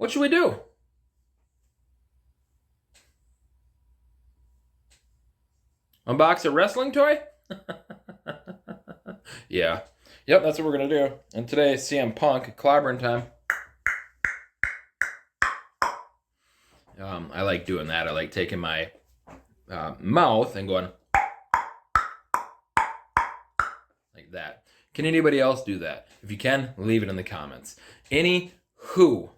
What should we do? Unbox a wrestling toy? Yeah. Yep, that's what we're going to do. And today, CM Punk, clobbering time. I like doing that. I like taking my mouth and going like that. Can anybody else do that? If you can, leave it in the comments. Anywho.